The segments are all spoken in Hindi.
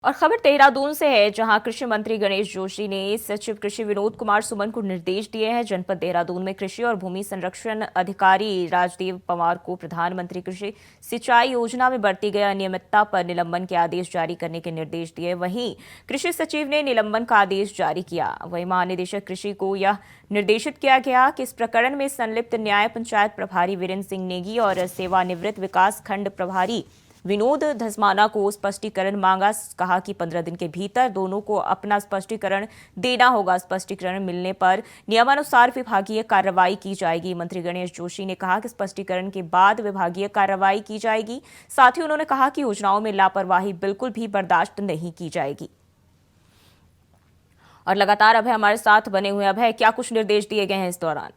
और खबर देहरादून से है, जहां कृषि मंत्री गणेश जोशी ने सचिव कृषि विनोद कुमार सुमन को निर्देश दिए हैं। जनपद देहरादून में कृषि और भूमि संरक्षण अधिकारी राजदेव पवार को प्रधानमंत्री कृषि सिंचाई योजना में बरती गई अनियमितता पर निलंबन के आदेश जारी करने के निर्देश दिए। वहीं कृषि सचिव ने निलंबन का आदेश जारी किया। वहीं महानिदेशक कृषि को यह निर्देशित किया गया कि इस प्रकरण में संलिप्त न्याय पंचायत प्रभारी वीरेंद्र सिंह नेगी और सेवानिवृत्त विकास खंड प्रभारी विनोद धसमाना को स्पष्टीकरण मांगा। कहा कि 15 दिन के भीतर दोनों को अपना स्पष्टीकरण देना होगा। स्पष्टीकरण मिलने पर नियमानुसार विभागीय कार्रवाई की जाएगी। मंत्री गणेश जोशी ने कहा कि स्पष्टीकरण के बाद विभागीय कार्रवाई की जाएगी। साथ ही उन्होंने कहा कि योजनाओं में लापरवाही बिल्कुल भी बर्दाश्त नहीं की जाएगी। और लगातार अभय हमारे साथ बने हुए। अभय, क्या कुछ निर्देश दिए गए हैं इस दौरान?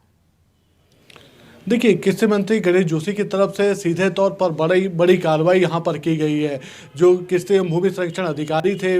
देखिए, कृषि मंत्री गणेश जोशी की तरफ से सीधे तौर पर बड़ी बड़ी कार्रवाई यहां पर की गई है। जो कृषि एवं भूमि संरक्षण अधिकारी थे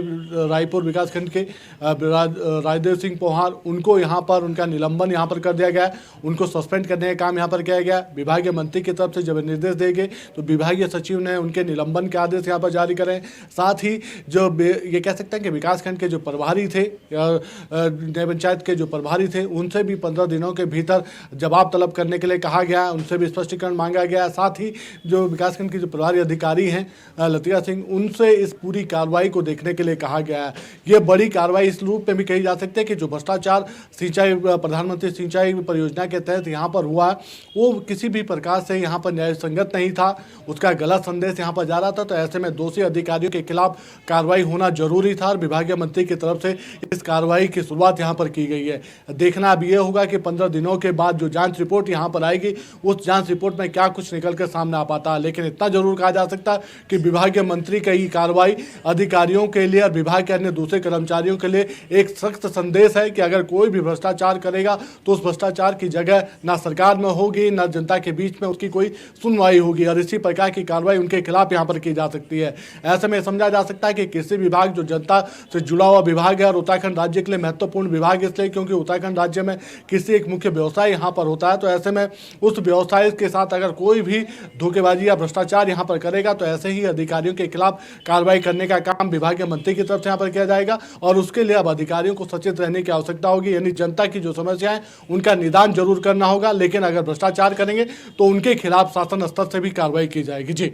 रायपुर विकासखंड के राजदेव सिंह पोहार, उनको यहां पर उनका निलंबन यहां पर कर दिया गया। उनको सस्पेंड करने का काम यहां पर किया गया। विभागीय मंत्री की तरफ से जब निर्देश दिए गए तो विभागीय सचिव ने उनके निलंबन के आदेश यहाँ पर जारी करें। साथ ही जो ये कह सकते हैं कि विकासखंड के जो प्रभारी थे, नगर पंचायत के जो प्रभारी थे, उनसे भी 15 दिनों के भीतर जवाब तलब करने के लिए कहा गया। उनसे भी स्पष्टीकरण मांगा गया। साथ ही जो विकासखंड के जो प्रभारी अधिकारी हैं लतिया सिंह, उनसे इस पूरी कार्रवाई को देखने के लिए कहा गया है। ये बड़ी कार्रवाई इस रूप में भी कही जा सकती है कि जो भ्रष्टाचार सिंचाई प्रधानमंत्री सिंचाई परियोजना के तहत यहाँ पर हुआ, वो किसी भी प्रकार से यहाँ पर न्याय संगत नहीं था। उसका गलत संदेश यहाँ पर जा रहा था। तो ऐसे में दोषी अधिकारियों के खिलाफ कार्रवाई होना जरूरी था और विभागीय मंत्री की तरफ से इस कार्रवाई की शुरुआत यहाँ पर की गई है। देखना अब ये होगा कि 15 दिनों के बाद जो जांच रिपोर्ट यहाँ पर आएगी, उस जांच रिपोर्ट में क्या कुछ निकल कर सामने आ पाता है। लेकिन इतना जरूर कहा जा सकता है कि विभागीय मंत्री की ये कार्रवाई अधिकारियों के लिए और विभाग के अन्य दूसरे कर्मचारियों के लिए एक सख्त संदेश है कि अगर कोई भी भ्रष्टाचार करेगा तो उस भ्रष्टाचार की जगह ना सरकार में होगी, ना जनता के बीच में उसकी कोई सुनवाई होगी और इसी प्रकार की कार्रवाई उनके खिलाफ यहाँ पर की जा सकती है। ऐसे में समझा जा सकता है कि कृषि विभाग जो जनता से जुड़ा हुआ विभाग है और उत्तराखंड राज्य के लिए महत्वपूर्ण विभाग इसलिए क्योंकि उत्तराखंड राज्य में कृषि एक मुख्य व्यवसाय यहाँ पर होता है। तो ऐसे में उस व्यवसाय के साथ अगर कोई भी धोखेबाजी या भ्रष्टाचार यहाँ पर करेगा तो ऐसे ही अधिकारियों के खिलाफ कार्रवाई करने का काम विभागीय मंत्री की तरफ से यहाँ पर किया जाएगा। और उसके लिए अब अधिकारियों को सचेत रहने की आवश्यकता होगी। यानी जनता की जो समस्याएं उनका निदान जरूर करना होगा, लेकिन अगर भ्रष्टाचार करेंगे तो उनके खिलाफ शासन स्तर से भी कार्रवाई की जाएगी। जी।